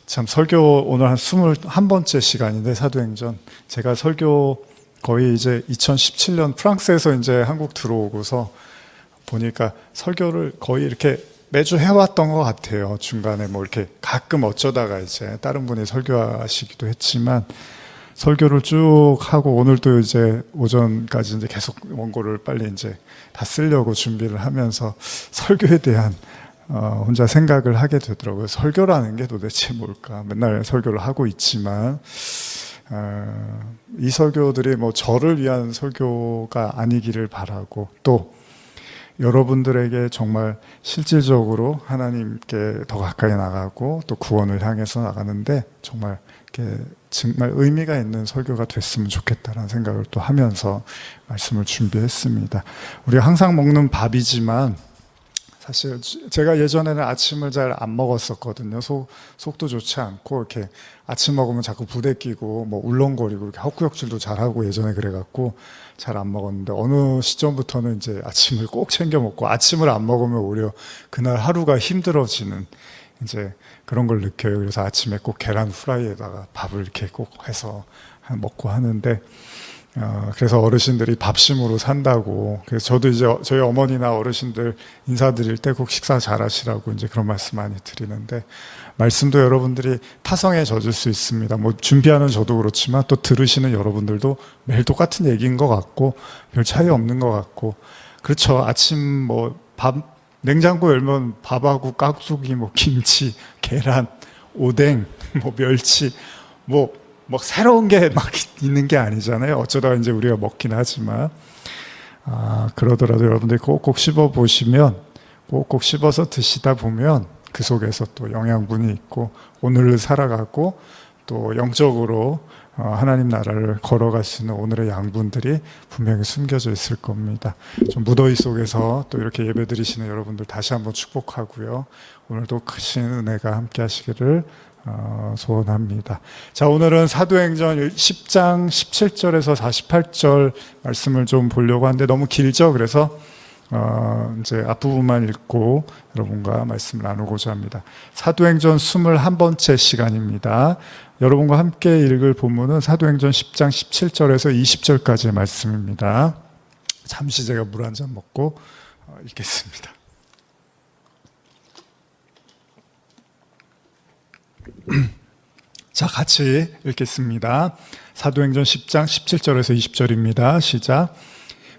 참 설교 오늘 한 21번째 시간인데 사도행전 제가 설교 거의 이제 2017년 프랑스에서 이제 한국 들어오고서 보니까 설교를 거의 이렇게 매주 해왔던 것 같아요. 중간에 뭐 이렇게 가끔 어쩌다가 이제 다른 분이 설교하시기도 했지만 설교를 쭉 하고 오늘도 이제 오전까지 이제 계속 원고를 빨리 이제 다 쓰려고 준비를 하면서 설교에 대한 혼자 생각을 하게 되더라고요. 설교라는 게 도대체 뭘까? 맨날 설교를 하고 있지만 이 설교들이 뭐 저를 위한 설교가 아니기를 바라고 또 여러분들에게 정말 실질적으로 하나님께 더 가까이 나가고 또 구원을 향해서 나가는데 정말 의미가 있는 설교가 됐으면 좋겠다라는 생각을 또 하면서 말씀을 준비했습니다. 우리가 항상 먹는 밥이지만 사실 제가 예전에는 아침을 잘 안 먹었었거든요. 속도 좋지 않고 이렇게 아침 먹으면 자꾸 부대끼고 뭐 울렁거리고 이렇게 헛구역질도 잘하고 예전에 그래갖고 잘 안 먹었는데 어느 시점부터는 이제 아침을 꼭 챙겨 먹고 아침을 안 먹으면 오히려 그날 하루가 힘들어지는 이제 그런 걸 느껴요. 그래서 아침에 꼭 계란 후라이에다가 밥을 이렇게 꼭 해서 먹고 하는데 그래서 어르신들이 밥심으로 산다고. 그래서 저도 이제 저희 어머니나 어르신들 인사드릴 때 꼭 식사 잘 하시라고 이제 그런 말씀 많이 드리는데, 말씀도 여러분들이 타성에 젖을 수 있습니다. 뭐 준비하는 저도 그렇지만 또 들으시는 여러분들도 매일 똑같은 얘기인 것 같고 별 차이 없는 것 같고. 그렇죠. 아침 뭐 냉장고 열면 밥하고 깍두기, 뭐 김치, 계란, 오뎅, 뭐 멸치, 뭐 새로운 게 막 있는 게 아니잖아요. 어쩌다 이제 우리가 먹긴 하지만 그러더라도 여러분들이 꼭꼭 씹어 보시면, 꼭꼭 씹어서 드시다 보면 그 속에서 또 영양분이 있고 오늘을 살아가고 또 영적으로 하나님 나라를 걸어갈 수 있는 오늘의 양분들이 분명히 숨겨져 있을 겁니다. 좀 무더위 속에서 또 이렇게 예배 드리시는 여러분들 다시 한번 축복하고요. 오늘도 크신 은혜가 함께 하시기를 소원합니다. 자, 오늘은 사도행전 10장 17절에서 48절 말씀을 좀 보려고 하는데 너무 길죠. 그래서 이제 앞부분만 읽고 여러분과 말씀을 나누고자 합니다. 사도행전 21번째 시간입니다. 여러분과 함께 읽을 본문은 사도행전 10장 17절에서 20절까지의 말씀입니다. 잠시 제가 물 한 잔 먹고 읽겠습니다. 자, 같이 읽겠습니다. 사도행전 10장 17절에서 20절입니다. 시작.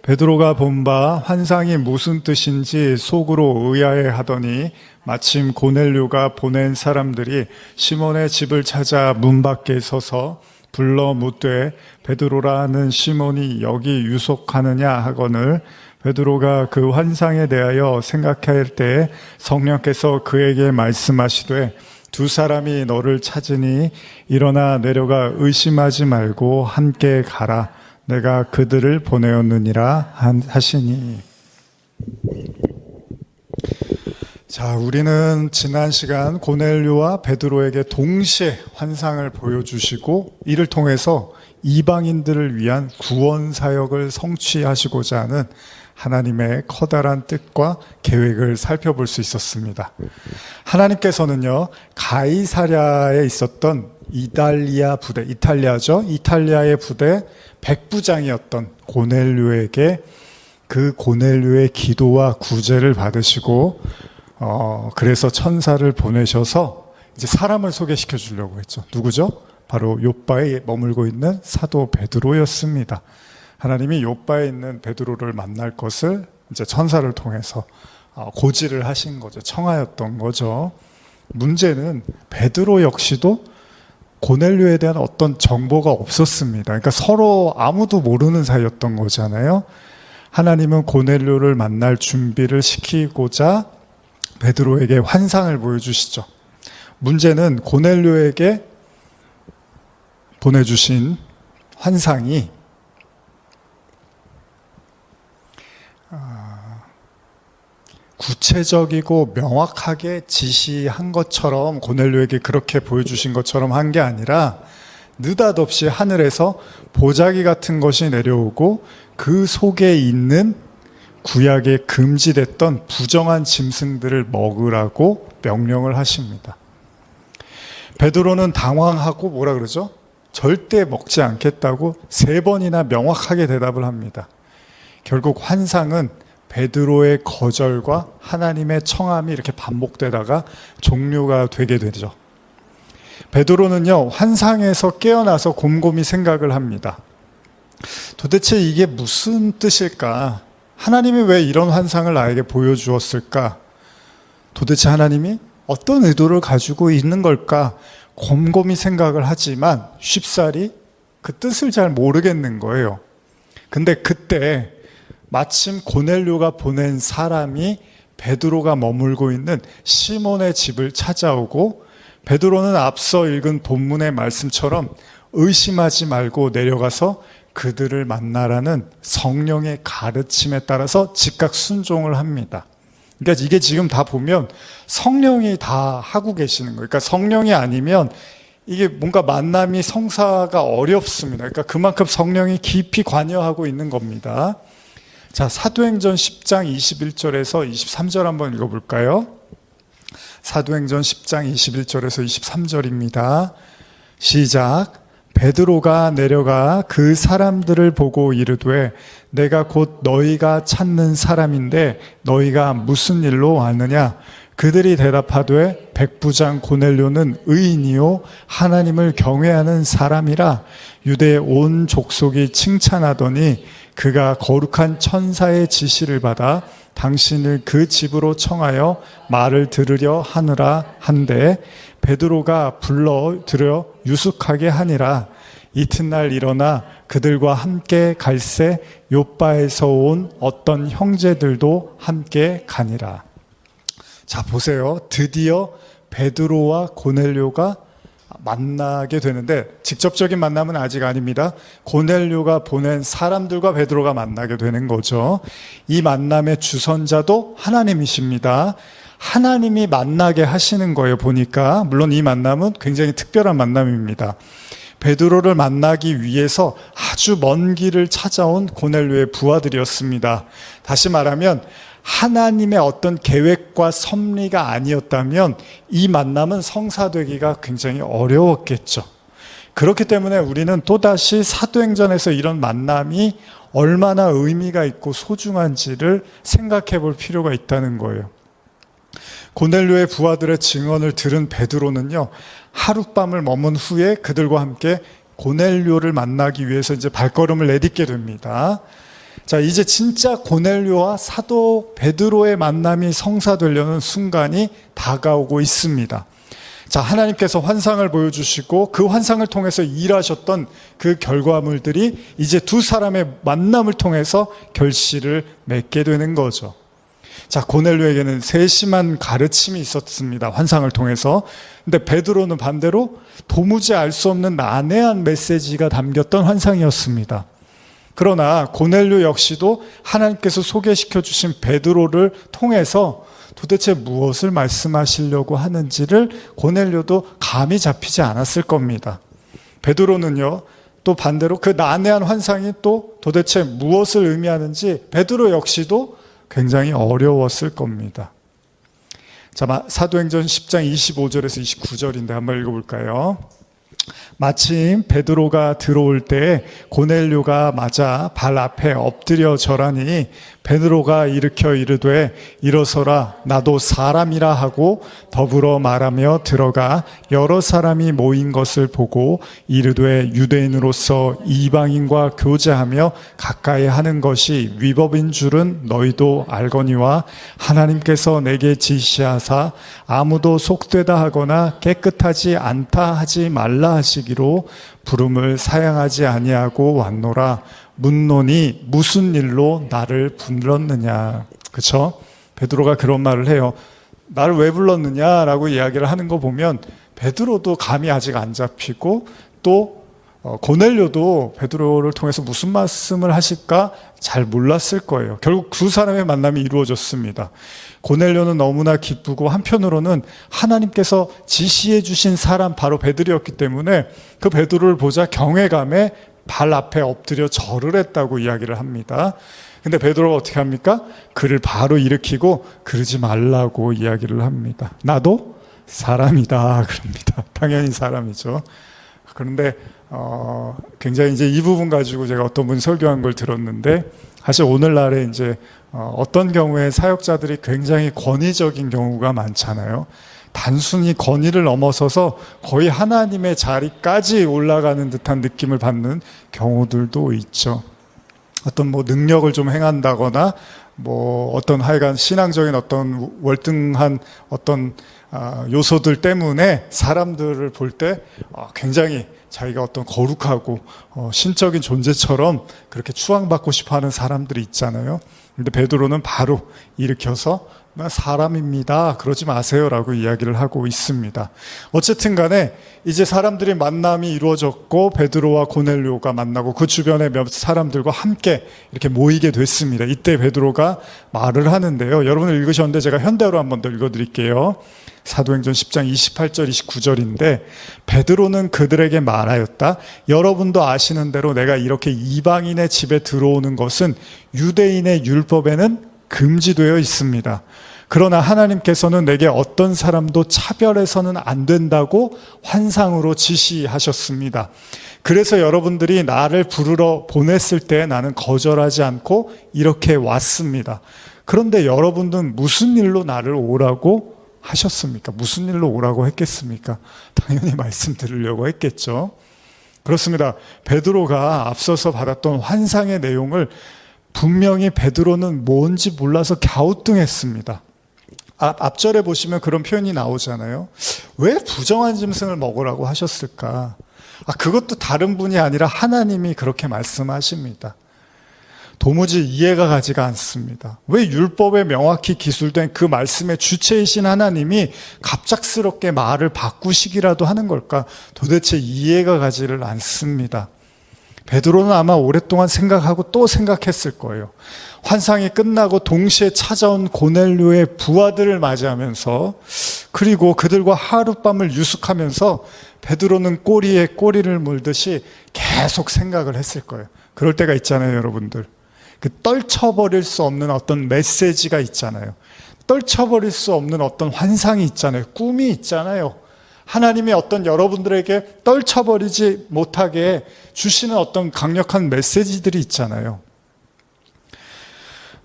베드로가 본 바 환상이 무슨 뜻인지 속으로 의아해하더니 마침 고넬료가 보낸 사람들이 시몬의 집을 찾아 문 밖에 서서 불러 묻되 베드로라 하는 시몬이 여기 유속하느냐 하거늘 베드로가 그 환상에 대하여 생각할 때에 성령께서 그에게 말씀하시되 두 사람이 너를 찾으니 일어나 내려가 의심하지 말고 함께 가라. 내가 그들을 보내었느니라 하시니. 자, 우리는 지난 시간 고넬료와 베드로에게 동시에 환상을 보여주시고 이를 통해서 이방인들을 위한 구원 사역을 성취하시고자 하는 하나님의 커다란 뜻과 계획을 살펴볼 수 있었습니다. 하나님께서는요, 가이사랴에 있었던 이탈리아의 부대 백부장이었던 고넬료에게 그 고넬료의 기도와 구제를 받으시고 그래서 천사를 보내셔서 이제 사람을 소개시켜 주려고 했죠. 누구죠? 바로 욥바에 머물고 있는 사도 베드로였습니다. 하나님이 욥바에 있는 베드로를 만날 것을 이제 천사를 통해서 고지를 하신 거죠. 청하였던 거죠. 문제는 베드로 역시도 고넬료에 대한 어떤 정보가 없었습니다. 그러니까 서로 아무도 모르는 사이였던 거잖아요. 하나님은 고넬료를 만날 준비를 시키고자 베드로에게 환상을 보여주시죠. 문제는 고넬료에게 보내주신 환상이 구체적이고 명확하게 지시한 것처럼, 고넬료에게 그렇게 보여주신 것처럼 한 게 아니라 느닷없이 하늘에서 보자기 같은 것이 내려오고 그 속에 있는 구약에 금지됐던 부정한 짐승들을 먹으라고 명령을 하십니다. 베드로는 당황하고 뭐라 그러죠? 절대 먹지 않겠다고 3번이나 명확하게 대답을 합니다. 결국 환상은 베드로의 거절과 하나님의 청함이 이렇게 반복되다가 종료가 되게 되죠. 베드로는요, 환상에서 깨어나서 곰곰이 생각을 합니다. 도대체 이게 무슨 뜻일까? 하나님이 왜 이런 환상을 나에게 보여주었을까? 도대체 하나님이 어떤 의도를 가지고 있는 걸까? 곰곰이 생각을 하지만 쉽사리 그 뜻을 잘 모르겠는 거예요. 근데 그때 마침 고넬료가 보낸 사람이 베드로가 머물고 있는 시몬의 집을 찾아오고, 베드로는 앞서 읽은 본문의 말씀처럼 의심하지 말고 내려가서 그들을 만나라는 성령의 가르침에 따라서 즉각 순종을 합니다. 그러니까 이게 지금 다 보면 성령이 다 하고 계시는 거예요. 그러니까 성령이 아니면 이게 뭔가 만남이 성사가 어렵습니다. 그러니까 그만큼 성령이 깊이 관여하고 있는 겁니다. 자, 사도행전 10장 21절에서 23절 한번 읽어볼까요? 사도행전 10장 21절에서 23절입니다. 시작. 베드로가 내려가 그 사람들을 보고 이르되 내가 곧 너희가 찾는 사람인데 너희가 무슨 일로 왔느냐? 그들이 대답하되 백부장 고넬료는 의인이요 하나님을 경외하는 사람이라 유대 온 족속이 칭찬하더니 그가 거룩한 천사의 지시를 받아 당신을 그 집으로 청하여 말을 들으려 하느라 한데 베드로가 불러들여 유숙하게 하니라. 이튿날 일어나 그들과 함께 갈새 요바에서 온 어떤 형제들도 함께 가니라. 자, 보세요. 드디어 베드로와 고넬료가 만나게 되는데 직접적인 만남은 아직 아닙니다. 고넬료가 보낸 사람들과 베드로가 만나게 되는 거죠. 이 만남의 주선자도 하나님이십니다. 하나님이 만나게 하시는 거예요. 보니까 물론 이 만남은 굉장히 특별한 만남입니다. 베드로를 만나기 위해서 아주 먼 길을 찾아온 고넬료의 부하들이었습니다. 다시 말하면 하나님의 어떤 계획과 섭리가 아니었다면 이 만남은 성사되기가 굉장히 어려웠겠죠. 그렇기 때문에 우리는 또다시 사도행전에서 이런 만남이 얼마나 의미가 있고 소중한지를 생각해 볼 필요가 있다는 거예요. 고넬료의 부하들의 증언을 들은 베드로는요, 하룻밤을 머문 후에 그들과 함께 고넬료를 만나기 위해서 이제 발걸음을 내딛게 됩니다. 자, 이제 진짜 고넬료와 사도 베드로의 만남이 성사되려는 순간이 다가오고 있습니다. 자, 하나님께서 환상을 보여주시고 그 환상을 통해서 일하셨던 그 결과물들이 이제 두 사람의 만남을 통해서 결실을 맺게 되는 거죠. 자, 고넬료에게는 세심한 가르침이 있었습니다. 환상을 통해서. 근데 베드로는 반대로 도무지 알 수 없는 난해한 메시지가 담겼던 환상이었습니다. 그러나 고넬료 역시도 하나님께서 소개시켜 주신 베드로를 통해서 도대체 무엇을 말씀하시려고 하는지를 고넬료도 감이 잡히지 않았을 겁니다. 베드로는요, 또 반대로 그 난해한 환상이 또 도대체 무엇을 의미하는지 베드로 역시도 굉장히 어려웠을 겁니다. 자, 사도행전 10장 25절에서 29절인데 한번 읽어볼까요? 마침 베드로가 들어올 때 고넬료가 맞아 발 앞에 엎드려 절하니 베드로가 일으켜 이르되 일어서라 나도 사람이라 하고 더불어 말하며 들어가 여러 사람이 모인 것을 보고 이르되 유대인으로서 이방인과 교제하며 가까이 하는 것이 위법인 줄은 너희도 알거니와 하나님께서 내게 지시하사 아무도 속되다 하거나 깨끗하지 않다 하지 말라 하시기로 부름을 사양하지 아니하고 왔노라. 묻노니 무슨 일로 나를 불렀느냐. 그렇죠? 베드로가 그런 말을 해요. 나를 왜 불렀느냐라고 이야기를 하는 거 보면 베드로도 감이 아직 안 잡히고 또 고넬료도 베드로를 통해서 무슨 말씀을 하실까 잘 몰랐을 거예요. 결국 두 사람의 만남이 이루어졌습니다. 고넬료는 너무나 기쁘고 한편으로는 하나님께서 지시해 주신 사람 바로 베드로였기 때문에 그 베드로를 보자 경외감에 발 앞에 엎드려 절을 했다고 이야기를 합니다. 근데 베드로가 어떻게 합니까? 그를 바로 일으키고 그러지 말라고 이야기를 합니다. 나도 사람이다 그럽니다. 당연히 사람이죠. 그런데 굉장히 이제 이 부분 가지고 제가 어떤 분 설교한 걸 들었는데, 사실 오늘날에 이제 어떤 경우에 사역자들이 굉장히 권위적인 경우가 많잖아요. 단순히 권위를 넘어서서 거의 하나님의 자리까지 올라가는 듯한 느낌을 받는 경우들도 있죠. 어떤 뭐 능력을 좀 행한다거나 뭐 어떤 하여간 신앙적인 어떤 월등한 어떤 요소들 때문에 사람들을 볼 때 굉장히 자기가 어떤 거룩하고 신적인 존재처럼 그렇게 추앙받고 싶어하는 사람들이 있잖아요. 근데 베드로는 바로 일으켜서 나 사람입니다, 그러지 마세요라고 이야기를 하고 있습니다. 어쨌든 간에 이제 사람들의 만남이 이루어졌고 베드로와 고넬료가 만나고 그 주변의 몇 사람들과 함께 이렇게 모이게 됐습니다. 이때 베드로가 말을 하는데요, 여러분을 읽으셨는데 제가 현대어로 한번 더 읽어드릴게요. 사도행전 10장 28절 29절인데, 베드로는 그들에게 말하였다. 여러분도 아시는 대로 내가 이렇게 이방인의 집에 들어오는 것은 유대인의 율법에는 금지되어 있습니다. 그러나 하나님께서는 내게 어떤 사람도 차별해서는 안 된다고 환상으로 지시하셨습니다. 그래서 여러분들이 나를 부르러 보냈을 때 나는 거절하지 않고 이렇게 왔습니다. 그런데 여러분들은 무슨 일로 나를 오라고 하셨습니까? 무슨 일로 오라고 했겠습니까? 당연히 말씀 들으려고 했겠죠. 그렇습니다. 베드로가 앞서서 받았던 환상의 내용을 분명히 베드로는 뭔지 몰라서 갸우뚱했습니다. 앞절에 보시면 그런 표현이 나오잖아요. 왜 부정한 짐승을 먹으라고 하셨을까? 그것도 다른 분이 아니라 하나님이 그렇게 말씀하십니다. 도무지 이해가 가지가 않습니다. 왜 율법에 명확히 기술된 그 말씀의 주체이신 하나님이 갑작스럽게 말을 바꾸시기라도 하는 걸까? 도대체 이해가 가지를 않습니다. 베드로는 아마 오랫동안 생각하고 또 생각했을 거예요. 환상이 끝나고 동시에 찾아온 고넬료의 부하들을 맞이하면서, 그리고 그들과 하룻밤을 유숙하면서 베드로는 꼬리에 꼬리를 물듯이 계속 생각을 했을 거예요. 그럴 때가 있잖아요, 여러분들. 그 떨쳐버릴 수 없는 어떤 메시지가 있잖아요. 떨쳐버릴 수 없는 어떤 환상이 있잖아요. 꿈이 있잖아요. 하나님이 어떤 여러분들에게 떨쳐버리지 못하게 주시는 어떤 강력한 메시지들이 있잖아요.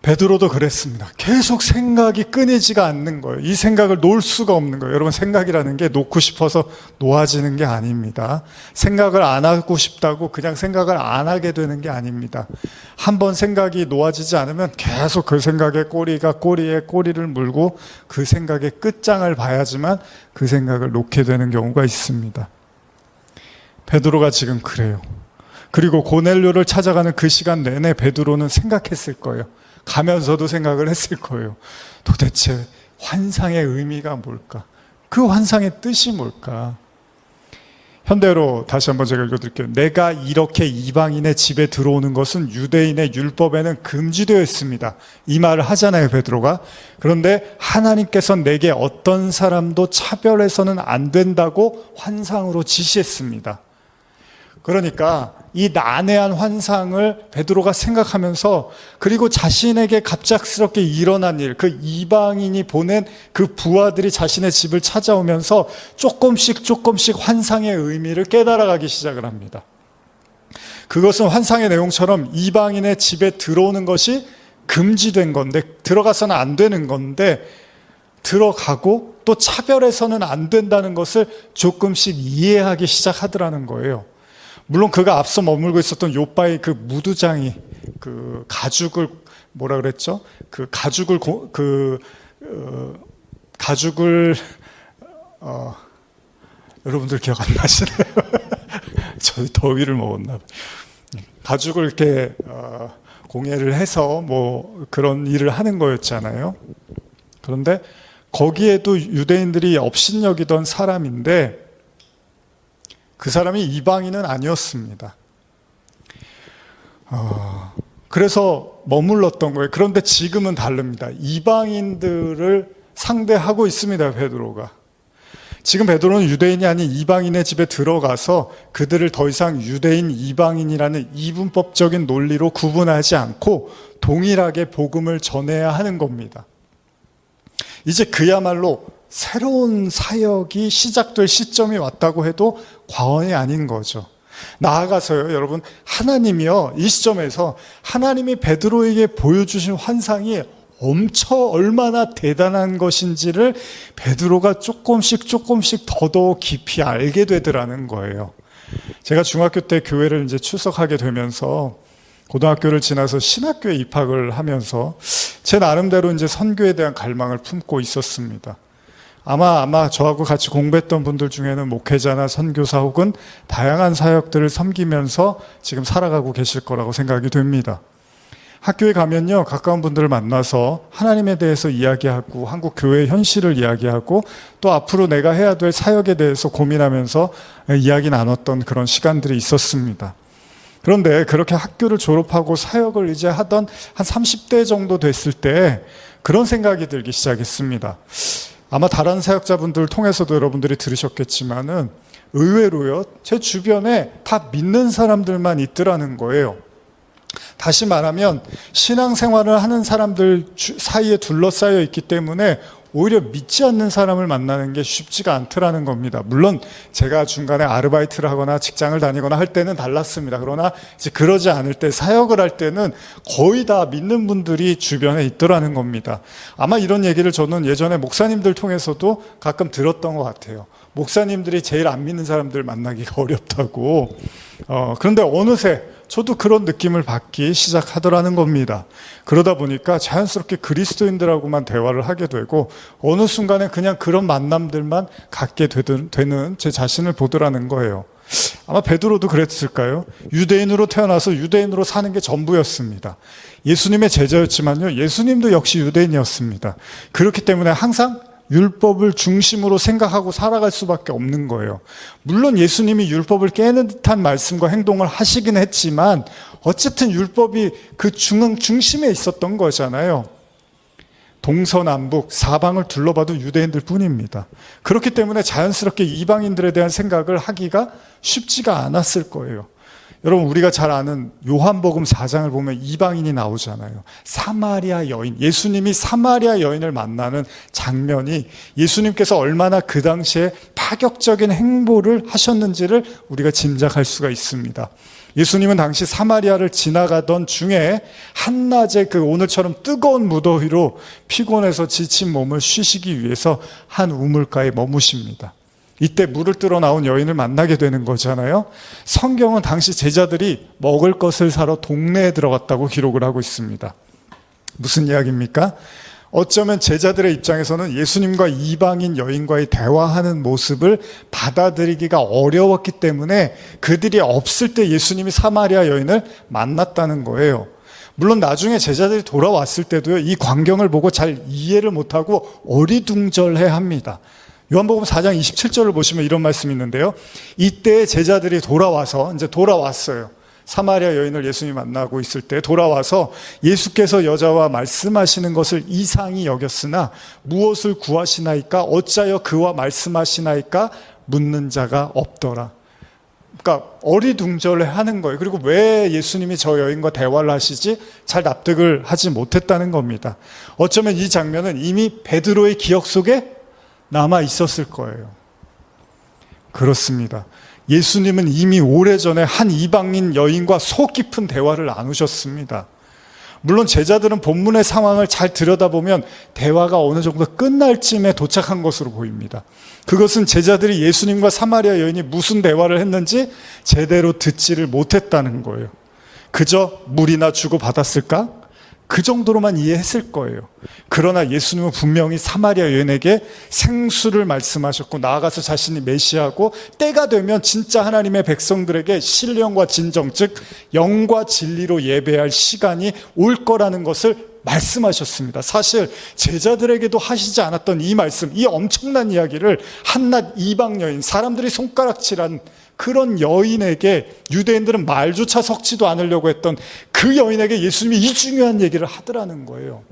베드로도 그랬습니다. 계속 생각이 끊이지가 않는 거예요. 이 생각을 놓을 수가 없는 거예요. 여러분, 생각이라는 게 놓고 싶어서 놓아지는 게 아닙니다. 생각을 안 하고 싶다고 그냥 생각을 안 하게 되는 게 아닙니다. 한번 생각이 놓아지지 않으면 계속 그 생각의 꼬리가 꼬리에 꼬리를 물고 그 생각의 끝장을 봐야지만 그 생각을 놓게 되는 경우가 있습니다. 베드로가 지금 그래요. 그리고 고넬료를 찾아가는 그 시간 내내 베드로는 생각했을 거예요. 가면서도 생각을 했을 거예요. 도대체 환상의 의미가 뭘까? 그 환상의 뜻이 뭘까? 현대로 다시 한번 제가 읽어드릴게요. 내가 이렇게 이방인의 집에 들어오는 것은 유대인의 율법에는 금지되어 있습니다. 이 말을 하잖아요, 베드로가. 그런데 하나님께서 내게 어떤 사람도 차별해서는 안 된다고 환상으로 지시했습니다. 그러니까 이 난해한 환상을 베드로가 생각하면서, 그리고 자신에게 갑작스럽게 일어난 일, 그 이방인이 보낸 그 부하들이 자신의 집을 찾아오면서 조금씩 환상의 의미를 깨달아가기 시작을 합니다. 그것은 환상의 내용처럼 이방인의 집에 들어오는 것이 금지된 건데, 들어가서는 안 되는 건데, 들어가고 또 차별해서는 안 된다는 것을 조금씩 이해하기 시작하더라는 거예요. 물론 그가 앞서 머물고 있었던 요바의 그 무두장이 그 가죽을 뭐라 그랬죠? 그 가죽을 여러분들 기억 안 나시나요? 저 더위를 먹었나 봐요. 가죽을 이렇게 공예를 해서 뭐 그런 일을 하는 거였잖아요. 그런데 거기에도 유대인들이 업신여기던 사람인데, 그 사람이 이방인은 아니었습니다. 그래서 머물렀던 거예요. 그런데 지금은 다릅니다. 이방인들을 상대하고 있습니다, 베드로가. 지금 베드로는 유대인이 아닌 이방인의 집에 들어가서 그들을 더 이상 유대인, 이방인이라는 이분법적인 논리로 구분하지 않고 동일하게 복음을 전해야 하는 겁니다. 이제 그야말로 새로운 사역이 시작될 시점이 왔다고 해도 과언이 아닌 거죠. 나아가서요, 여러분, 하나님이요, 이 시점에서 하나님이 베드로에게 보여주신 환상이 얼마나 대단한 것인지를 베드로가 조금씩 더더욱 깊이 알게 되더라는 거예요. 제가 중학교 때 교회를 이제 출석하게 되면서 고등학교를 지나서 신학교에 입학을 하면서 제 나름대로 이제 선교에 대한 갈망을 품고 있었습니다. 아마 저하고 같이 공부했던 분들 중에는 목회자나 선교사 혹은 다양한 사역들을 섬기면서 지금 살아가고 계실 거라고 생각이 됩니다. 학교에 가면요, 가까운 분들을 만나서 하나님에 대해서 이야기하고 한국 교회의 현실을 이야기하고 또 앞으로 내가 해야 될 사역에 대해서 고민하면서 이야기 나눴던 그런 시간들이 있었습니다. 그런데 그렇게 학교를 졸업하고 사역을 이제 하던 한 30대 정도 됐을 때 그런 생각이 들기 시작했습니다. 아마 다른 사역자분들 통해서도 여러분들이 들으셨겠지만은 의외로요, 제 주변에 다 믿는 사람들만 있더라는 거예요. 다시 말하면 신앙생활을 하는 사람들 사이에 둘러싸여 있기 때문에 오히려 믿지 않는 사람을 만나는 게 쉽지가 않더라는 겁니다. 물론 제가 중간에 아르바이트를 하거나 직장을 다니거나 할 때는 달랐습니다. 그러나 이제 그러지 않을 때, 사역을 할 때는 거의 다 믿는 분들이 주변에 있더라는 겁니다. 아마 이런 얘기를 저는 예전에 목사님들 통해서도 가끔 들었던 것 같아요. 목사님들이 제일 안 믿는 사람들 만나기가 어렵다고. 그런데 어느새 저도 그런 느낌을 받기 시작하더라는 겁니다. 그러다 보니까 자연스럽게 그리스도인들하고만 대화를 하게 되고 어느 순간에 그냥 그런 만남들만 갖게 되는 제 자신을 보더라는 거예요. 아마 베드로도 그랬을까요? 유대인으로 태어나서 유대인으로 사는 게 전부였습니다. 예수님의 제자였지만요, 예수님도 역시 유대인이었습니다. 그렇기 때문에 항상 율법을 중심으로 생각하고 살아갈 수밖에 없는 거예요. 물론 예수님이 율법을 깨는 듯한 말씀과 행동을 하시긴 했지만 어쨌든 율법이 그 중심에 있었던 거잖아요. 동서남북 사방을 둘러봐도 유대인들 뿐입니다. 그렇기 때문에 자연스럽게 이방인들에 대한 생각을 하기가 쉽지가 않았을 거예요. 여러분, 우리가 잘 아는 요한복음 4장을 보면 이방인이 나오잖아요. 사마리아 여인, 예수님이 사마리아 여인을 만나는 장면이 예수님께서 얼마나 그 당시에 파격적인 행보를 하셨는지를 우리가 짐작할 수가 있습니다. 예수님은 당시 사마리아를 지나가던 중에 한낮에 그 오늘처럼 뜨거운 무더위로 피곤해서 지친 몸을 쉬시기 위해서 한 우물가에 머무십니다. 이때 물을 뜨러 나온 여인을 만나게 되는 거잖아요. 성경은 당시 제자들이 먹을 것을 사러 동네에 들어갔다고 기록을 하고 있습니다. 무슨 이야기입니까? 어쩌면 제자들의 입장에서는 예수님과 이방인 여인과의 대화하는 모습을 받아들이기가 어려웠기 때문에 그들이 없을 때 예수님이 사마리아 여인을 만났다는 거예요. 물론 나중에 제자들이 돌아왔을 때도요, 이 광경을 보고 잘 이해를 못하고 어리둥절해합니다. 요한복음 4장 27절을 보시면 이런 말씀이 있는데요. 이때 제자들이 돌아왔어요. 사마리아 여인을 예수님이 만나고 있을 때 돌아와서 예수께서 여자와 말씀하시는 것을 이상히 여겼으나 무엇을 구하시나이까? 어찌하여 그와 말씀하시나이까? 묻는 자가 없더라. 그러니까 어리둥절해하는 거예요. 그리고 왜 예수님이 저 여인과 대화를 하시지? 잘 납득을 하지 못했다는 겁니다. 어쩌면 이 장면은 이미 베드로의 기억 속에 남아 있었을 거예요. 그렇습니다. 예수님은 이미 오래전에 한 이방인 여인과 속 깊은 대화를 나누셨습니다. 물론 제자들은 본문의 상황을 잘 들여다보면 대화가 어느 정도 끝날 쯤에 도착한 것으로 보입니다. 그것은 제자들이 예수님과 사마리아 여인이 무슨 대화를 했는지 제대로 듣지를 못했다는 거예요. 그저 물이나 주고 받았을까? 그 정도로만 이해했을 거예요. 그러나 예수님은 분명히 사마리아 여인에게 생수를 말씀하셨고 나아가서 자신이 메시아고 때가 되면 진짜 하나님의 백성들에게 신령과 진정, 즉 영과 진리로 예배할 시간이 올 거라는 것을 말씀하셨습니다. 사실 제자들에게도 하시지 않았던 이 말씀, 이 엄청난 이야기를 한낱 이방 여인, 사람들이 손가락질한 그런 여인에게, 유대인들은 말조차 섞지도 않으려고 했던 그 여인에게 예수님이 이 중요한 얘기를 하더라는 거예요.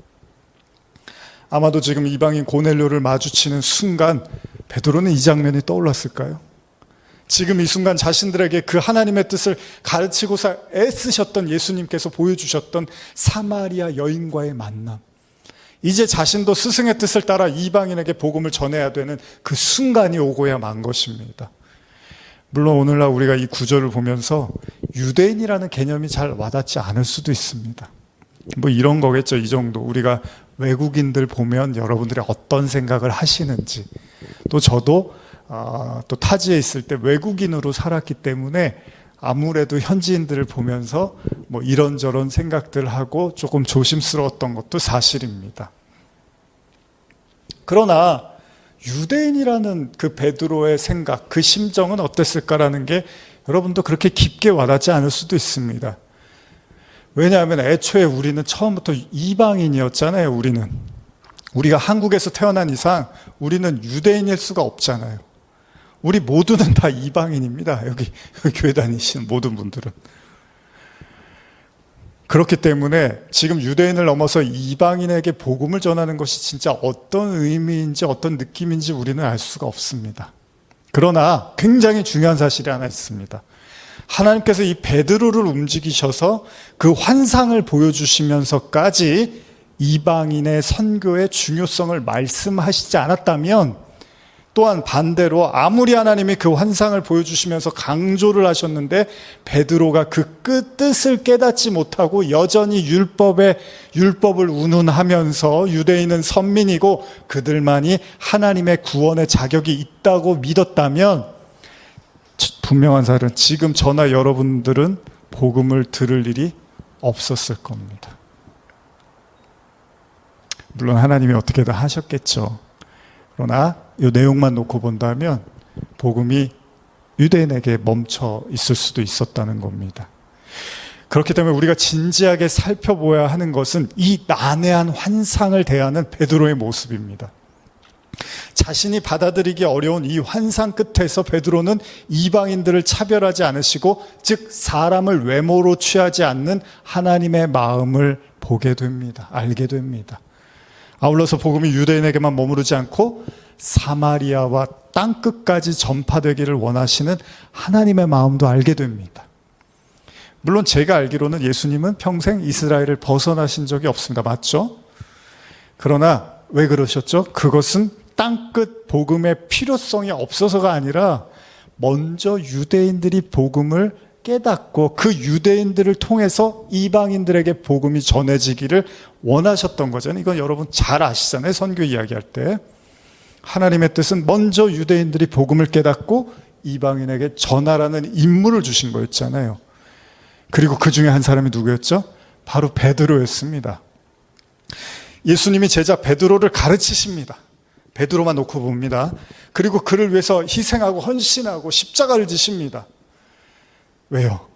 아마도 지금 이방인 고넬료를 마주치는 순간 베드로는 이 장면이 떠올랐을까요? 지금 이 순간 자신들에게 그 하나님의 뜻을 가르치고서 애쓰셨던 예수님께서 보여주셨던 사마리아 여인과의 만남, 이제 자신도 스승의 뜻을 따라 이방인에게 복음을 전해야 되는 그 순간이 오고야 만 것입니다. 물론 오늘날 우리가 이 구절을 보면서 유대인이라는 개념이 잘 와닿지 않을 수도 있습니다. 뭐 이런 거겠죠. 이 정도. 우리가 외국인들 보면 여러분들이 어떤 생각을 하시는지, 또 저도 또 타지에 있을 때 외국인으로 살았기 때문에 아무래도 현지인들을 보면서 뭐 이런저런 생각들 하고 조금 조심스러웠던 것도 사실입니다. 그러나 유대인이라는 그 베드로의 생각, 그 심정은 어땠을까라는 게 여러분도 그렇게 깊게 와닿지 않을 수도 있습니다. 왜냐하면 애초에 우리는 처음부터 이방인이었잖아요. 우리가 한국에서 태어난 이상 우리는 유대인일 수가 없잖아요. 우리 모두는 다 이방인입니다. 여기 교회 다니시는 모든 분들은. 그렇기 때문에 지금 유대인을 넘어서 이방인에게 복음을 전하는 것이 진짜 어떤 의미인지 어떤 느낌인지 우리는 알 수가 없습니다. 그러나 굉장히 중요한 사실이 하나 있습니다. 하나님께서 이 베드로를 움직이셔서 그 환상을 보여주시면서까지 이방인의 선교의 중요성을 말씀하시지 않았다면, 또한 반대로 아무리 하나님이 그 환상을 보여주시면서 강조를 하셨는데 베드로가 그 뜻을 깨닫지 못하고 여전히 율법을 운운하면서 유대인은 선민이고 그들만이 하나님의 구원의 자격이 있다고 믿었다면, 분명한 사실은 지금 저나 여러분들은 복음을 들을 일이 없었을 겁니다. 물론 하나님이 어떻게든 하셨겠죠. 그러나 이 내용만 놓고 본다면 복음이 유대인에게 멈춰 있을 수도 있었다는 겁니다. 그렇기 때문에 우리가 진지하게 살펴보아야 하는 것은 이 난해한 환상을 대하는 베드로의 모습입니다. 자신이 받아들이기 어려운 이 환상 끝에서 베드로는 이방인들을 차별하지 않으시고, 즉 사람을 외모로 취하지 않는 하나님의 마음을 보게 됩니다. 알게 됩니다. 아울러서 복음이 유대인에게만 머무르지 않고 사마리아와 땅끝까지 전파되기를 원하시는 하나님의 마음도 알게 됩니다. 물론 제가 알기로는 예수님은 평생 이스라엘을 벗어나신 적이 없습니다. 맞죠? 그러나 왜 그러셨죠? 그것은 땅끝 복음의 필요성이 없어서가 아니라 먼저 유대인들이 복음을 깨닫고 그 유대인들을 통해서 이방인들에게 복음이 전해지기를 원하셨던 거잖아요. 이건 여러분 잘 아시잖아요. 선교 이야기할 때 하나님의 뜻은 먼저 유대인들이 복음을 깨닫고 이방인에게 전하라는 임무를 주신 거였잖아요. 그리고 그 중에 한 사람이 누구였죠? 바로 베드로였습니다. 예수님이 제자 베드로를 가르치십니다. 베드로만 놓고 봅니다. 그리고 그를 위해서 희생하고 헌신하고 십자가를 지십니다. 왜요?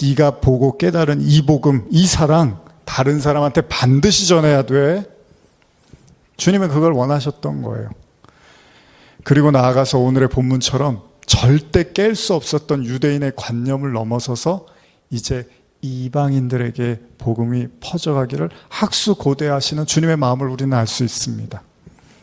네가 보고 깨달은 이 복음, 이 사랑 다른 사람한테 반드시 전해야 돼. 주님은 그걸 원하셨던 거예요. 그리고 나아가서 오늘의 본문처럼 절대 깰 수 없었던 유대인의 관념을 넘어서서 이제 이방인들에게 복음이 퍼져가기를 학수고대하시는 주님의 마음을 우리는 알 수 있습니다.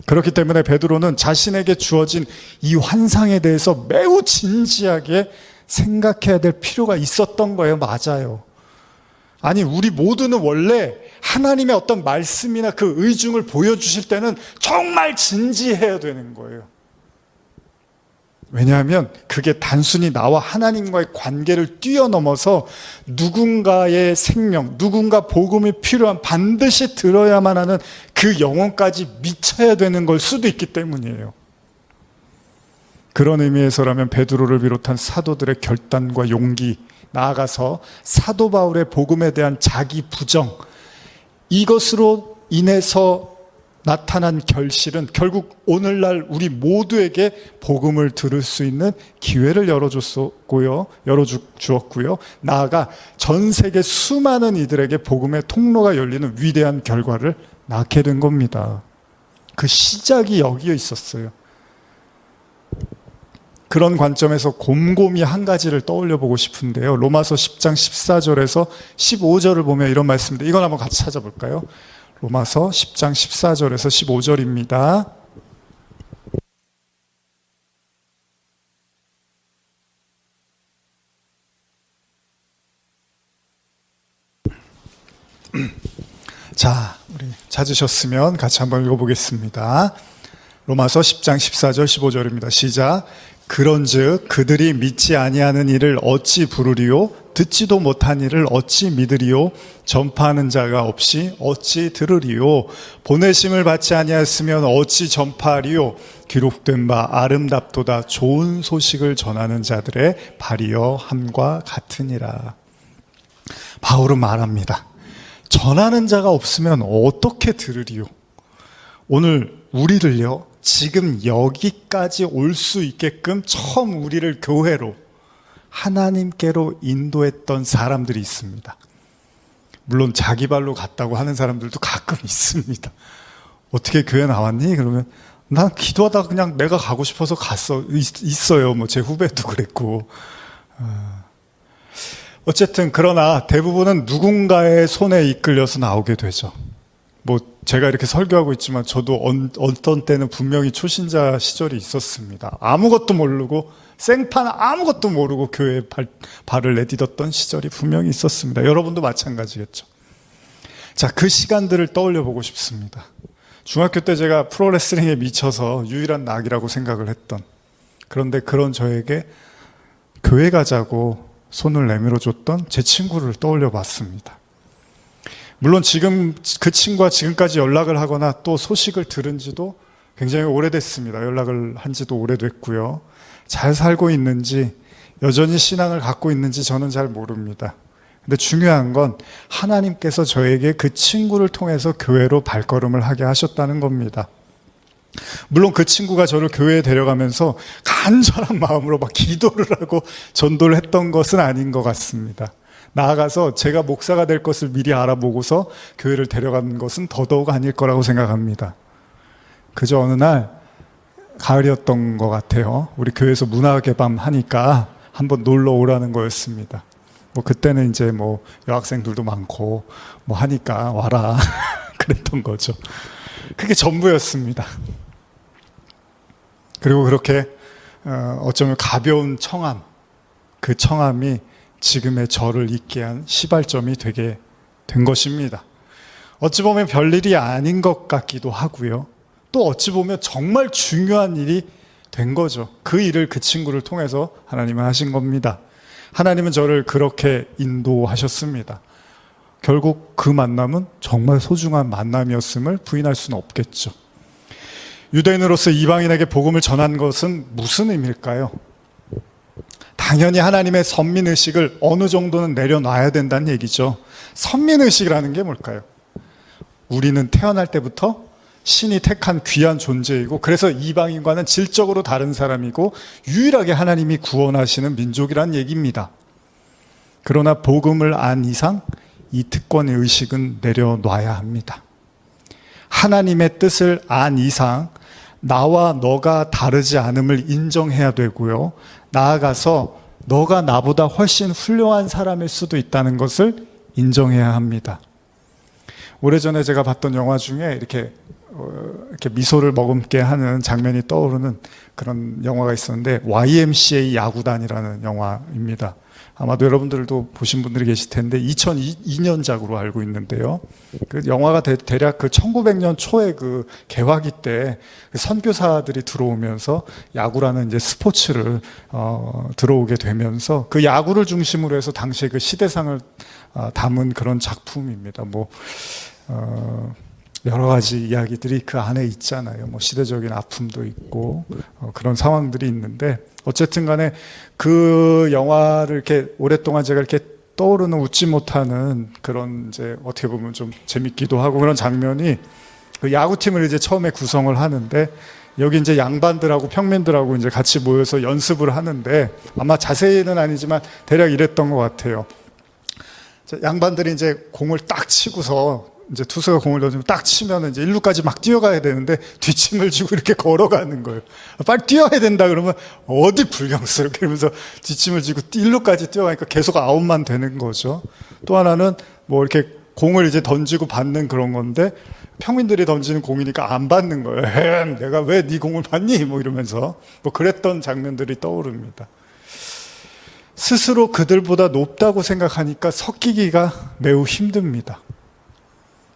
그렇기 때문에 베드로는 자신에게 주어진 이 환상에 대해서 매우 진지하게 생각해야 될 필요가 있었던 거예요. 맞아요. 아니, 우리 모두는 원래 하나님의 어떤 말씀이나 그 의중을 보여주실 때는 정말 진지해야 되는 거예요. 왜냐하면 그게 단순히 나와 하나님과의 관계를 뛰어넘어서 누군가의 생명, 누군가 복음이 필요한, 반드시 들어야만 하는 그 영혼까지 미쳐야 되는 걸 수도 있기 때문이에요. 그런 의미에서라면 베드로를 비롯한 사도들의 결단과 용기, 나아가서 사도 바울의 복음에 대한 자기 부정, 이것으로 인해서 나타난 결실은 결국 오늘날 우리 모두에게 복음을 들을 수 있는 기회를 열어주었고요. 나아가 전 세계 수많은 이들에게 복음의 통로가 열리는 위대한 결과를 낳게 된 겁니다. 그 시작이 여기에 있었어요. 그런 관점에서 곰곰이 한 가지를 떠올려 보고 싶은데요. 로마서 10장 14절에서 15절을 보면 이런 말씀인데, 이건 한번 같이 찾아볼까요? 로마서 10장 14절에서 15절입니다. 자, 우리 찾으셨으면 같이 한번 읽어보겠습니다. 로마서 10장 14절 15절입니다. 시작. 그런즉 그들이 믿지 아니하는 일을 어찌 부르리요? 듣지도 못한 일을 어찌 믿으리요? 전파하는 자가 없이 어찌 들으리요? 보내심을 받지 아니하였으면 어찌 전파하리요? 기록된 바 아름답도다 좋은 소식을 전하는 자들의 발이여 함과 같으니라. 바울은 말합니다. 전하는 자가 없으면 어떻게 들으리요? 오늘 우리를요, 지금 여기까지 올 수 있게끔 처음 우리를 교회로, 하나님께로 인도했던 사람들이 있습니다. 물론 자기 발로 갔다고 하는 사람들도 가끔 있습니다. 어떻게 교회 나왔니? 그러면 난 기도하다가 그냥 내가 가고 싶어서 있어요. 뭐 제 후배도 그랬고. 어쨌든 그러나 대부분은 누군가의 손에 이끌려서 나오게 되죠. 뭐 제가 이렇게 설교하고 있지만 저도 어떤 때는 분명히 초신자 시절이 있었습니다. 아무것도 모르고 생판 아무것도 모르고 교회에 발을 내딛었던 시절이 분명히 있었습니다. 여러분도 마찬가지겠죠. 자, 그 시간들을 떠올려 보고 싶습니다. 중학교 때 제가 프로레슬링에 미쳐서 유일한 낙이라고 생각을 했던, 그런데 그런 저에게 교회 가자고 손을 내밀어 줬던 제 친구를 떠올려 봤습니다. 물론 지금 그 친구와 지금까지 연락을 하거나 또 소식을 들은 지도 굉장히 오래됐습니다. 연락을 한 지도 오래됐고요. 잘 살고 있는지, 여전히 신앙을 갖고 있는지 저는 잘 모릅니다. 근데 중요한 건 하나님께서 저에게 그 친구를 통해서 교회로 발걸음을 하게 하셨다는 겁니다. 물론 그 친구가 저를 교회에 데려가면서 간절한 마음으로 막 기도를 하고 전도를 했던 것은 아닌 것 같습니다. 나아가서 제가 목사가 될 것을 미리 알아보고서 교회를 데려간 것은 더더욱 아닐 거라고 생각합니다. 그저 어느 날 가을이었던 것 같아요. 우리 교회에서 문화개방 하니까 한번 놀러 오라는 거였습니다. 뭐 그때는 이제 뭐 여학생들도 많고 뭐 하니까 와라 그랬던 거죠. 그게 전부였습니다. 그리고 그렇게 어쩌면 가벼운 청함, 그 청함이 지금의 저를 있게 한 시발점이 되게 된 것입니다. 어찌 보면 별일이 아닌 것 같기도 하고요. 또 어찌 보면 정말 중요한 일이 된 거죠. 그 일을 그 친구를 통해서 하나님은 하신 겁니다. 하나님은 저를 그렇게 인도하셨습니다. 결국 그 만남은 정말 소중한 만남이었음을 부인할 수는 없겠죠. 유대인으로서 이방인에게 복음을 전한 것은 무슨 의미일까요? 당연히 하나님의 선민의식을 어느 정도는 내려놔야 된다는 얘기죠. 선민의식이라는 게 뭘까요? 우리는 태어날 때부터 신이 택한 귀한 존재이고, 그래서 이방인과는 질적으로 다른 사람이고 유일하게 하나님이 구원하시는 민족이라는 얘기입니다. 그러나 복음을 안 이상 이 특권의 의식은 내려놔야 합니다. 하나님의 뜻을 안 이상 나와 너가 다르지 않음을 인정해야 되고요. 나아가서 너가 나보다 훨씬 훌륭한 사람일 수도 있다는 것을 인정해야 합니다. 오래전에 제가 봤던 영화 중에 이렇게 미소를 머금게 하는 장면이 떠오르는 그런 영화가 있었는데, YMCA 야구단이라는 영화입니다. 아마도 여러분들도 보신 분들이 계실 텐데 2002년작으로 알고 있는데요. 그 영화가 대략 그 1900년 초에 그 개화기 때 선교사들이 들어오면서 야구라는 이제 스포츠를 들어오게 되면서 그 야구를 중심으로 해서 당시의 그 시대상을 담은 그런 작품입니다. 여러 가지 이야기들이 그 안에 있잖아요. 시대적인 아픔도 있고 그런 상황들이 있는데, 어쨌든 간에 그 영화를 이렇게 오랫동안 제가 이렇게 떠오르는 웃지 못하는 그런, 이제 어떻게 보면 좀 재밌기도 하고 그런 장면이, 그 야구팀을 이제 처음에 구성을 하는데 여기 이제 양반들하고 평민들하고 이제 같이 모여서 연습을 하는데, 아마 자세히는 아니지만 대략 이랬던 것 같아요. 양반들이 이제 공을 딱 치고서, 이제 투수가 공을 던지면 딱 치면 이제 1루까지 막 뛰어가야 되는데 뒷짐을 지고 이렇게 걸어가는 거예요. 빨리 뛰어야 된다 그러면 어디 불경스럽게 이러면서 뒷짐을 지고 1루까지 뛰어가니까 계속 아웃만 되는 거죠. 또 하나는 이렇게 공을 이제 던지고 받는 그런 건데, 평민들이 던지는 공이니까 안 받는 거예요. 내가 왜 네 공을 받니? 이러면서 그랬던 장면들이 떠오릅니다. 스스로 그들보다 높다고 생각하니까 섞이기가 매우 힘듭니다.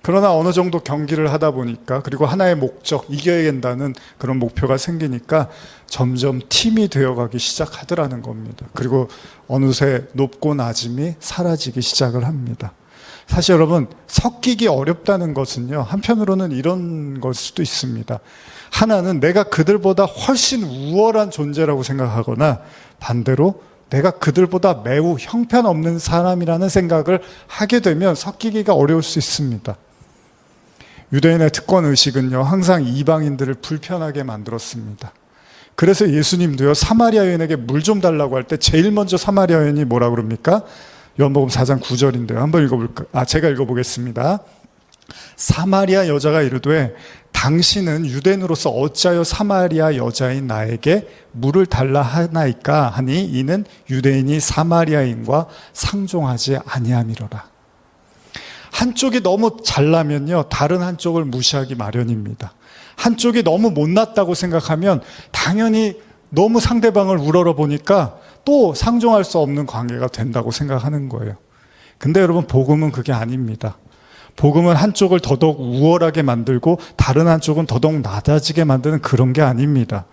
그러나 어느 정도 경기를 하다 보니까, 그리고 하나의 목적, 이겨야 된다는 그런 목표가 생기니까 점점 팀이 되어가기 시작하더라는 겁니다. 그리고 어느새 높고 낮음이 사라지기 시작을 합니다. 사실 여러분, 섞이기 어렵다는 것은요, 한편으로는 이런 걸 수도 있습니다. 하나는 내가 그들보다 훨씬 우월한 존재라고 생각하거나, 반대로 내가 그들보다 매우 형편없는 사람이라는 생각을 하게 되면 섞이기가 어려울 수 있습니다. 유대인의 특권의식은요, 항상 이방인들을 불편하게 만들었습니다. 그래서 예수님도요, 사마리아 여인에게 물 좀 달라고 할 때 제일 먼저 사마리아 여인이 뭐라고 그럽니까? 요한복음 4장 9절인데요. 한번 읽어볼까요? 제가 읽어보겠습니다. 사마리아 여자가 이르되 당신은 유대인으로서 어찌하여 사마리아 여자인 나에게 물을 달라 하나이까 하니 이는 유대인이 사마리아인과 상종하지 아니함이로라. 한쪽이 너무 잘나면요, 다른 한쪽을 무시하기 마련입니다. 한쪽이 너무 못났다고 생각하면 당연히 너무 상대방을 우러러 보니까 또 상종할 수 없는 관계가 된다고 생각하는 거예요. 근데 여러분, 복음은 그게 아닙니다. 복음은 한쪽을 더더욱 우월하게 만들고 다른 한쪽은 더더욱 낮아지게 만드는 그런 게 아닙니다.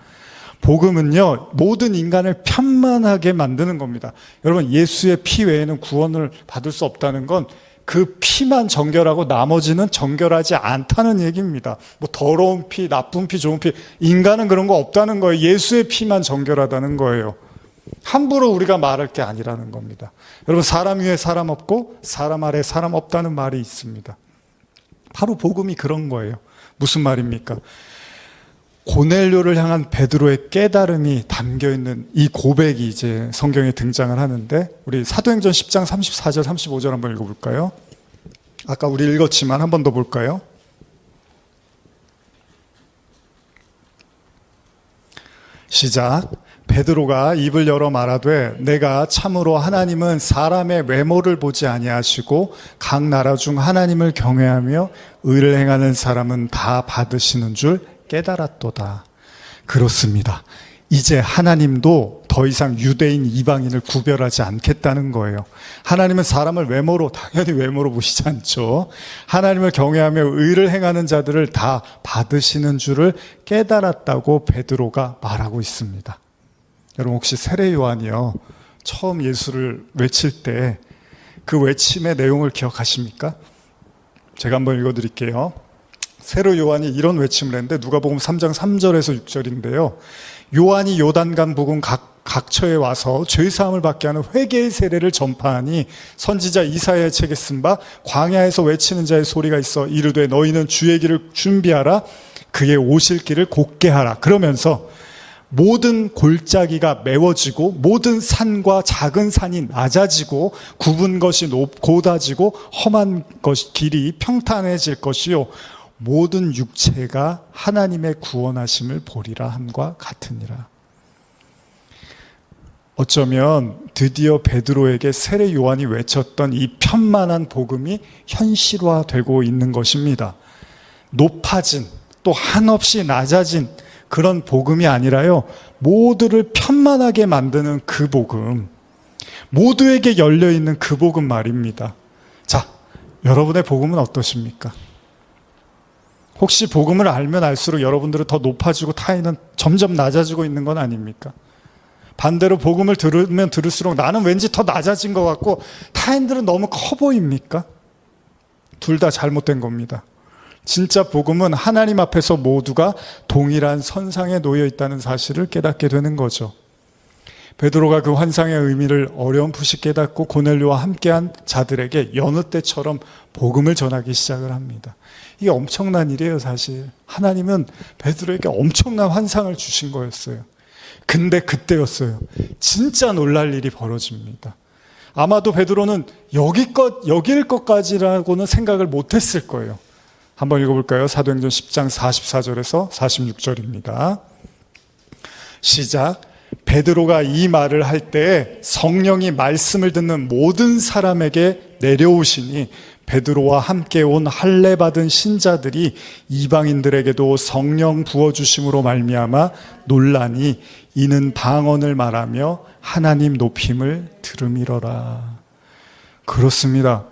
복음은요, 모든 인간을 편만하게 만드는 겁니다. 여러분, 예수의 피 외에는 구원을 받을 수 없다는 건 그 피만 정결하고 나머지는 정결하지 않다는 얘기입니다. 뭐 더러운 피, 나쁜 피, 좋은 피, 인간은 그런 거 없다는 거예요. 예수의 피만 정결하다는 거예요. 함부로 우리가 말할 게 아니라는 겁니다. 여러분, 사람 위에 사람 없고 사람 아래 사람 없다는 말이 있습니다. 바로 복음이 그런 거예요. 무슨 말입니까? 고넬료를 향한 베드로의 깨달음이 담겨있는 이 고백이 이제 성경에 등장을 하는데, 우리 사도행전 10장 34절 35절 한번 읽어볼까요? 아까 우리 읽었지만 한 번 더 볼까요? 시작. 베드로가 입을 열어 말하되 내가 참으로 하나님은 사람의 외모를 보지 아니하시고 각 나라 중 하나님을 경외하며 의를 행하는 사람은 다 받으시는 줄 깨달았도다. 그렇습니다. 이제 하나님도 더 이상 유대인, 이방인을 구별하지 않겠다는 거예요. 하나님은 사람을 외모로, 당연히 외모로 보시지 않죠. 하나님을 경외하며 의를 행하는 자들을 다 받으시는 줄을 깨달았다고 베드로가 말하고 있습니다. 여러분, 혹시 세례 요한이요, 처음 예수를 외칠 때 그 외침의 내용을 기억하십니까? 제가 한번 읽어드릴게요. 세례 요한이 이런 외침을 했는데, 누가복음 3장 3절에서 6절인데요. 요한이 요단강 부근 각처에 와서 죄사함을 받게 하는 회개의 세례를 전파하니 선지자 이사야의 책에 쓴 바 광야에서 외치는 자의 소리가 있어 이르되 너희는 주의 길을 준비하라, 그의 오실 길을 곧게 하라. 그러면서 모든 골짜기가 메워지고 모든 산과 작은 산이 낮아지고 굽은 것이 곧아지고 험한 길이 평탄해질 것이요 모든 육체가 하나님의 구원하심을 보리라 함과 같으니라. 어쩌면 드디어 베드로에게 세례 요한이 외쳤던 이 편만한 복음이 현실화되고 있는 것입니다. 높아진, 또 한없이 낮아진 그런 복음이 아니라요, 모두를 편만하게 만드는 그 복음, 모두에게 열려있는 그 복음 말입니다. 자, 여러분의 복음은 어떠십니까? 혹시 복음을 알면 알수록 여러분들은 더 높아지고 타인은 점점 낮아지고 있는 건 아닙니까? 반대로 복음을 들으면 들을수록 나는 왠지 더 낮아진 것 같고 타인들은 너무 커 보입니까? 둘 다 잘못된 겁니다. 진짜 복음은 하나님 앞에서 모두가 동일한 선상에 놓여 있다는 사실을 깨닫게 되는 거죠. 베드로가 그 환상의 의미를 어렴풋이 깨닫고 고넬료와 함께한 자들에게 여느 때처럼 복음을 전하기 시작을 합니다. 이게 엄청난 일이에요. 사실 하나님은 베드로에게 엄청난 환상을 주신 거였어요. 근데 그때였어요, 진짜 놀랄 일이 벌어집니다. 아마도 베드로는 여길 것까지라고는 생각을 못했을 거예요. 한번 읽어볼까요? 사도행전 10장 44절에서 46절입니다. 시작. 베드로가 이 말을 할 때 성령이 말씀을 듣는 모든 사람에게 내려오시니 베드로와 함께 온 할례 받은 신자들이 이방인들에게도 성령 부어주심으로 말미암아 놀라니 이는 방언을 말하며 하나님 높임을 들음이러라. 그렇습니다.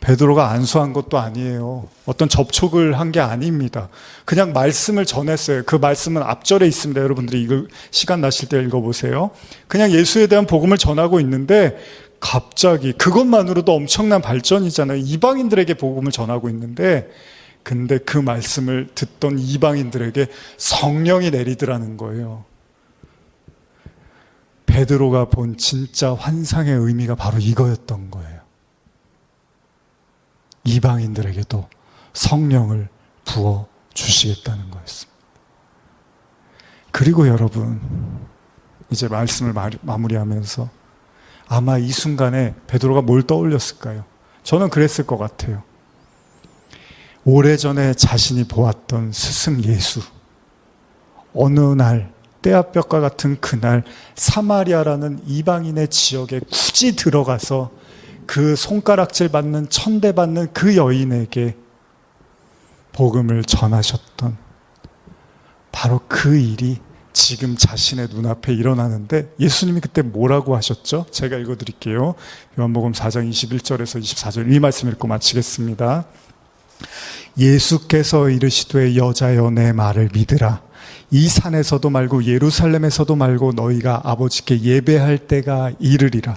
베드로가 안수한 것도 아니에요. 어떤 접촉을 한 게 아닙니다. 그냥 말씀을 전했어요. 그 말씀은 앞절에 있습니다. 여러분들이 이걸 시간 나실 때 읽어보세요. 그냥 예수에 대한 복음을 전하고 있는데 갑자기 그것만으로도 엄청난 발전이잖아요. 이방인들에게 복음을 전하고 있는데 근데 그 말씀을 듣던 이방인들에게 성령이 내리더라는 거예요. 베드로가 본 진짜 환상의 의미가 바로 이거였던 거예요. 이방인들에게도 성령을 부어 주시겠다는 거였습니다. 그리고 여러분, 이제 말씀을 마무리하면서 아마 이 순간에 베드로가 뭘 떠올렸을까요? 저는 그랬을 것 같아요. 오래전에 자신이 보았던 스승 예수, 어느 날 때와볕과 같은 그날 사마리아라는 이방인의 지역에 굳이 들어가서 그 손가락질 받는 천대 받는 그 여인에게 복음을 전하셨던 바로 그 일이 지금 자신의 눈앞에 일어나는데 예수님이 그때 뭐라고 하셨죠? 제가 읽어드릴게요. 요한복음 4장 21절에서 24절 이 말씀 읽고 마치겠습니다. 예수께서 이르시되 여자여 내 말을 믿으라. 이 산에서도 말고 예루살렘에서도 말고 너희가 아버지께 예배할 때가 이르리라.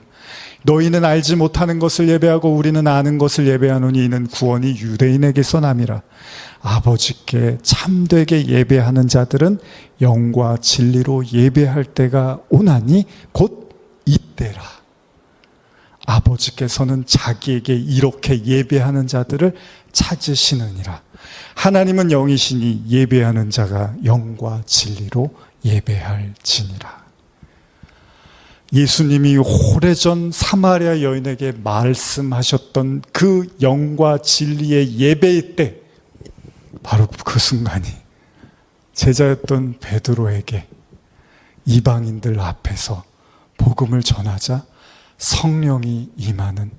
너희는 알지 못하는 것을 예배하고 우리는 아는 것을 예배하노니 이는 구원이 유대인에게서 남이라. 아버지께 참되게 예배하는 자들은 영과 진리로 예배할 때가 오나니 곧 이때라. 아버지께서는 자기에게 이렇게 예배하는 자들을 찾으시느니라. 하나님은 영이시니 예배하는 자가 영과 진리로 예배할지니라. 예수님이 오래전 사마리아 여인에게 말씀하셨던 그 영과 진리의 예배의 때 바로 그 순간이 제자였던 베드로에게 이방인들 앞에서 복음을 전하자 성령이 임하는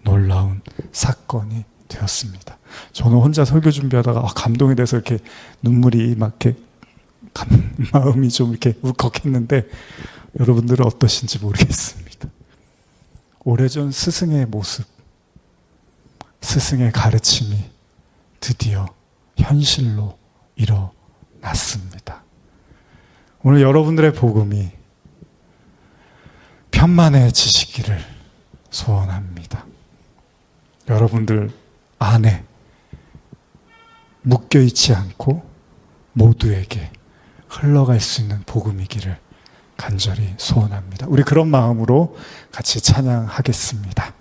놀라운 사건이 되었습니다. 저는 혼자 설교 준비하다가 감동이 돼서 이렇게 눈물이 막 이렇게 마음이 좀 이렇게 울컥했는데 여러분들은 어떠신지 모르겠습니다. 오래전 스승의 모습, 스승의 가르침이 드디어 현실로 일어났습니다. 오늘 여러분들의 복음이 편만해지시기를 소원합니다. 여러분들 안에 묶여있지 않고 모두에게 흘러갈 수 있는 복음이기를 간절히 소원합니다. 우리 그런 마음으로 같이 찬양하겠습니다.